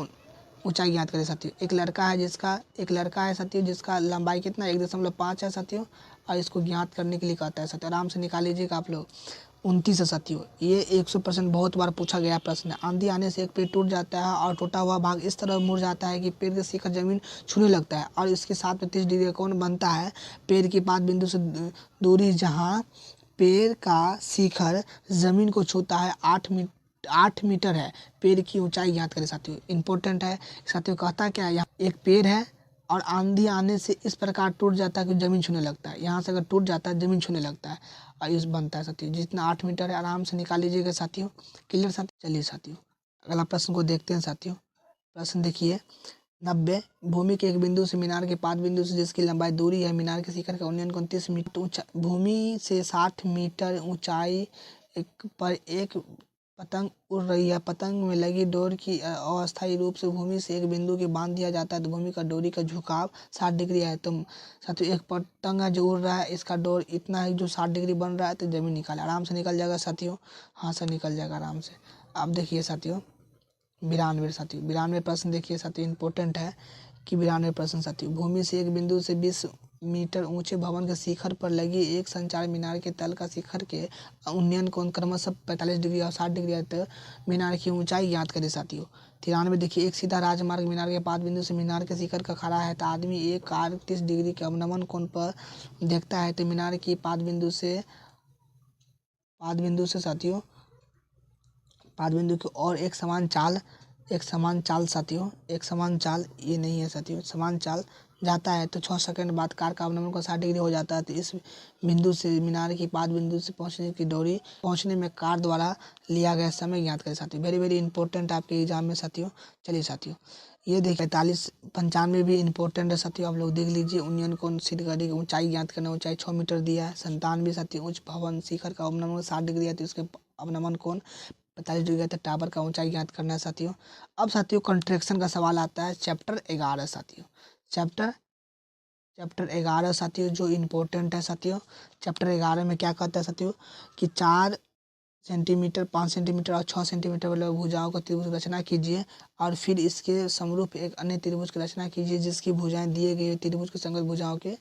ऊंचाई ज्ञात करें साथियों। एक लड़का है साथियों जिसका लंबाई कितना 1.5 है साथियों, और इसको ज्ञात करने के लिए कहता है साथियों। आराम से निकाल लीजिएगा आप लोग। 29 है साथियों। ये 100% बहुत बार पूछा गया प्रश्न है। आंधी आने से एक पेड़ टूट जाता है और टूटा हुआ भाग इस तरह मुड़ जाता है कि पेड़ के शिखर जमीन छूने लगता है, और इसके साथ में 30 डिग्री का कोण बनता है। पेड़ की पात बिंदु से दूरी जहाँ पेड़ का शिखर जमीन को छूता है 8 मीटर है। पेड़ की ऊंचाई ज्ञात करें साथियों। इंपॉर्टेंट है साथियों। कहता क्या है, यहाँ एक पेड़ है और आंधी आने से इस प्रकार टूट जाता है कि जमीन छूने लगता है। यहाँ से अगर टूट जाता है जमीन छूने लगता है, और इस बनता है साथियों। जितना 8 मीटर है आराम से निकाल लीजिएगा साथियों। क्लियर साथियों। चलिए साथियों अगला प्रश्न को देखते हैं साथियों। प्रश्न देखिए 90। भूमि के एक बिंदु से मीनार के पाद बिंदु से जिसकी लंबाई दूरी है मीनार के शिखर का उन्नयन 29 मीटर ऊंचा। भूमि से 60 मीटर ऊंचाई पर एक पतंग उड़ रही है। पतंग में लगी डोर की अस्थायी रूप से भूमि से एक बिंदु के बांध दिया जाता है, तो भूमि का डोरी का झुकाव 60 डिग्री है। तो साथियों एक पतंग है जो उड़ रहा है, इसका डोर इतना है जो 60 डिग्री बन रहा है, तो जमीन निकाले। आराम से निकल जाएगा साथियों। हाँ सर निकल जाएगा आराम से। अब देखिए साथियों 92 साथियों। 92 प्रश्न देखिए साथियों। इंपॉर्टेंट है कि 92 प्रश्न साथियों। भूमि से एक बिंदु से 20 मीटर ऊंचे भवन के शिखर पर लगी एक संचार मीनार के तल का शिखर के उन्नयन कोण क्रमशः 45 डिग्री और 60 डिग्री है, तो मीनार की ऊंचाई ज्ञात करें साथियों। 93 देखिए। एक सीधा राजमार्ग मीनार के पाद बिंदु से मीनार के शिखर का खड़ा है, तो आदमी एक कार 30 डिग्री के अवनमन कोण पर देखता है, तो मीनार की पाद बिंदु से साथियों पाद बिंदु की और एक समान चाल साथियों। एक समान चाल ये नहीं है साथियों। समान चाल जाता है तो 6 सेकंड बाद कार का अवनमन को 60 डिग्री हो जाता है, तो इस बिंदु से मीनार की पाद बिंदु से पहुंचने में कार द्वारा लिया गया समय ज्ञात करें साथियों। वेरी वेरी इंपॉर्टेंट आपके एग्जाम में साथियों। चलिए साथियों ये देखिए 45 भी इंपॉर्टेंट है साथियों। आप लोग देख लीजिए। उन्नयन कोण शिखर की ऊंचाई ज्ञात करना। ऊंचाई 6 मीटर दिया है। 97 साथियों। उच्च भवन शिखर का अवनमन 60 डिग्री है, तो इसके अवनमन कोण 45 डिग्री है, तो टावर का ऊंचाई ज्ञात करना है साथियों। अब साथियों कंट्रैक्शन का सवाल आता है चैप्टर 11 साथियों। चैप्टर 11 साथियों जो इम्पोर्टेंट है साथियों। चैप्टर 11 में क्या कहता है साथियों कि 4 सेंटीमीटर 5 सेंटीमीटर और 6 सेंटीमीटर वाले भुजाओं का त्रिभुज की रचना कीजिए, और फिर इसके समरूप एक अन्य त्रिभुज की रचना कीजिए जिसकी भुजाएं दिए गए त्रिभुज के संगत भुजाओं के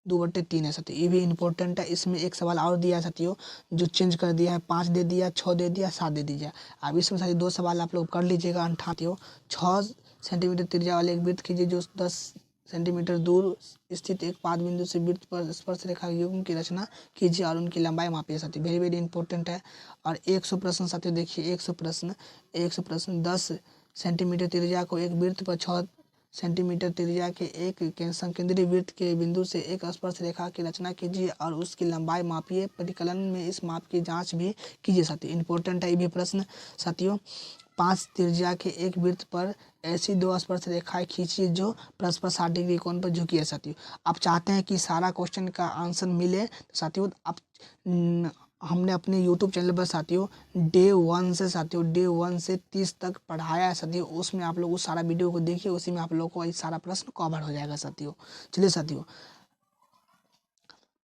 2/3 है साथियों। ये भी इंपॉर्टेंट है। इसमें एक सवाल और दिया है साथियों जो चेंज कर दिया है। 5 दे दिया, 6 दे दिया, 7 दे दीजिए। अब इसमें साथियों 2 सवाल आप लोग कर लीजिएगा। अंठातियों 6 सेंटीमीटर त्रिज्या वाले एक वृत्त कीजिए जो 10 सेंटीमीटर दूर स्थित एक पाद बिंदु से वृत्त पर स्पर्श रेखा युग्म की रचना कीजिए और उनकी लंबाई मापिए साथियों। वेरी वेरी इंपॉर्टेंट है। और 100 प्रश्न साथियों देखिए 100 प्रश्न 10 सेंटीमीटर त्रिज्या को एक वृत्त पर 6 सेंटीमीटर त्रिज्या के एक संकेंद्रीय वृत्त के बिंदु से एक स्पर्श रेखा की रचना कीजिए और उसकी लंबाई मापिए। परिकलन में इस माप की जांच भी कीजिए साथियों। इंपॉर्टेंट है ये भी प्रश्न साथियों। 5 त्रिज्या के एक वृत्त पर ऐसी 2 स्पर्श रेखाएं खींचिए जो परस्पर 60 डिग्री कोण पर झुकी है साथियों। आप चाहते हैं कि सारा क्वेश्चन का आंसर मिले तो साथियों आप हमने अपने YouTube चैनल पर साथियों डे 1 से 30 तक पढ़ाया है साथियों। उसमें आप लोग उस सारा वीडियो को देखिए, उसी में आप लोग को इस सारा प्रश्न कवर हो जाएगा साथियों। चलिए साथियों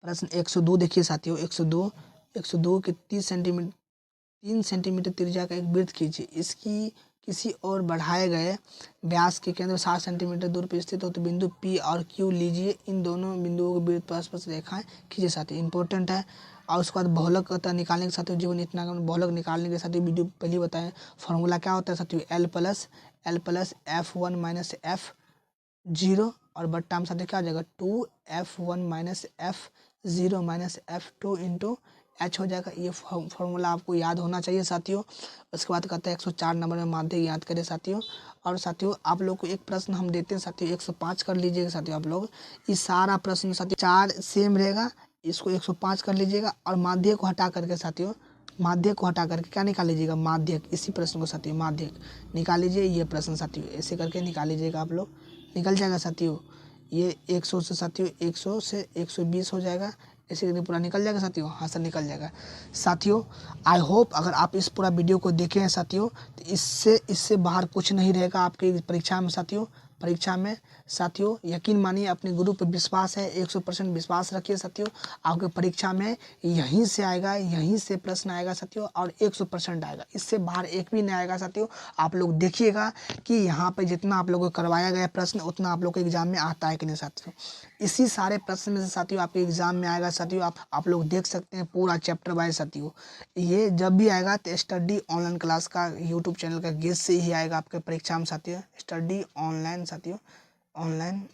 प्रश्न 102 देखिए साथियों। 102 के 3 सेंटीमीटर त्रिज्या का एक वृत्त खींचिए। इसकी किसी और बढ़ाए गए व्यास के केंद्र 60 सेंटीमीटर दूर पर स्थित हो तो बिंदु P और Q लीजिए। इन दोनों बिंदुओं के वृत्त पर स्पर्श रेखाएं खींचिए साथियों। इंपॉर्टेंट है। और उसके बाद बहुलक निकालने के साथियों जीवन इतना बहुलक निकालने के साथियों वीडियो पहले बताएं। फॉर्मूला क्या होता है साथियों L plus F1 minus F0 और बट्टा में साथियों क्या आ जाएगा 2F1 minus F0 minus F2 into H हो जाएगा। ये फॉर्मूला आपको याद होना चाहिए साथियों। उसके बाद कहते हैं 104 नंबर में माध्यक याद करें साथियों। और साथियों आप लोग को एक प्रश्न हम देते हैं साथियों 105 कर लीजिएगा साथियों। आप लोग इस सारा प्रश्न साथियों 4 सेम रहेगा, इसको 105 कर लीजिएगा। और माध्यक को हटा करके साथियों क्या निकाल लीजिएगा माध्यक। इसी प्रश्न को साथियों माध्यक निकाल लीजिए। ये प्रश्न साथियों ऐसे करके निकाल लीजिएगा। आप लोग निकल जाएगा साथियों। ये 100 से साथियों 100 से 120 हो जाएगा। ऐसे करके पूरा निकल जाएगा साथियों। हाँ सर निकल जाएगा साथियों। आई होप अगर आप इस पूरा वीडियो को देखें साथियों तो इससे बाहर कुछ नहीं रहेगा आपकी परीक्षा में साथियों। परीक्षा में साथियों यकीन मानिए, अपने गुरु पर विश्वास है, 100% विश्वास रखिए साथियों। आपके परीक्षा में यहीं से आएगा, यहीं से प्रश्न आएगा साथियों, और 100% आएगा, इससे बाहर एक भी नहीं आएगा साथियों। आप लोग देखिएगा कि यहाँ पे जितना आप लोगों को करवाया गया प्रश्न उतना आप लोग को एग्जाम में आता है कि नहीं साथियों। इसी सारे प्रश्न में से साथियों आपके एग्जाम में आएगा साथियों। आप लोग देख सकते हैं पूरा चैप्टर वाइज साथियों। ये जब भी आएगा तो स्टडी ऑनलाइन क्लास का यूट्यूब चैनल का गेस्ट से ही आएगा आपके परीक्षा में साथियों। स्टडी ऑनलाइन साथियों, ऑनलाइन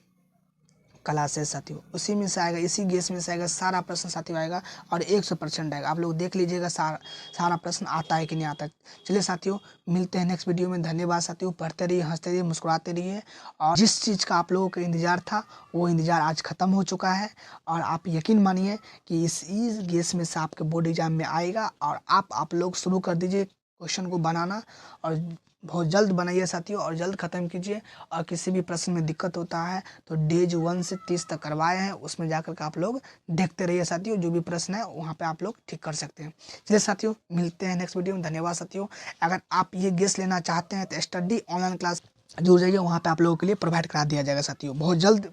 क्लासेस साथियों, उसी में से आएगा, इसी गेस में से आएगा सारा प्रश्न साथियों आएगा, और 100% आएगा। आप लोग देख लीजिएगा सारा प्रश्न आता है कि नहीं आता है। चलिए साथियों, मिलते हैं नेक्स्ट वीडियो में। धन्यवाद साथियों। पढ़ते रहिए, हंसते रहिए, मुस्कुराते रहिए, और जिस चीज़ का आप लोगों का इंतजार था वो इंतजार आज ख़त्म हो चुका है। और आप यकीन मानिए कि इस गेस में से आपके बोर्ड एग्जाम में आएगा, और आप लोग शुरू कर दीजिए क्वेश्चन को बनाना, और बहुत जल्द बनाइए साथियों, और जल्द ख़त्म कीजिए। और किसी भी प्रश्न में दिक्कत होता है तो डेज 1 से 30 तक करवाए हैं, उसमें जाकर के आप लोग देखते रहिए साथियों। जो भी प्रश्न है वहाँ पे आप लोग ठीक कर सकते हैं। चलिए साथियों, मिलते हैं नेक्स्ट वीडियो में। धन्यवाद साथियों। अगर आप ये गेस लेना चाहते हैं तो स्टडी ऑनलाइन क्लास जुड़ जाइए, वहाँ पे आप लोगों के लिए प्रोवाइड करा दिया जाएगा साथियों। बहुत जल्द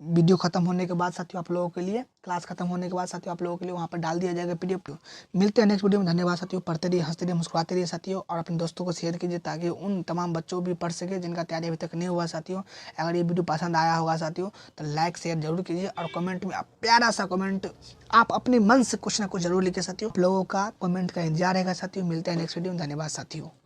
वीडियो खत्म होने के बाद साथियों आप लोगों के लिए, क्लास खत्म होने के बाद साथियों आप लोगों के लिए वहाँ पर डाल दिया जाएगा PDF। मिलते हैं नेक्स्ट वीडियो में। धन्यवाद साथियों। पढ़ते रहिए, हंसते रहिए, मुस्कुराते रहिए साथियों, और अपने दोस्तों को शेयर कीजिए ताकि उन तमाम बच्चों भी पढ़ सके जिनका तैयारी अभी तक नहीं हुआ साथियों। अगर ये वीडियो पसंद आया होगा साथियों तो लाइक शेयर जरूर कीजिए, और कमेंट में आप प्यारा सा कमेंट आप अपने मन से कुछ ना कुछ जरूर लिखिए साथियों। आप लोगों का कमेंट का इंतजार रहेगा साथियों। मिलते हैं नेक्स्ट वीडियो में। धन्यवाद साथियों।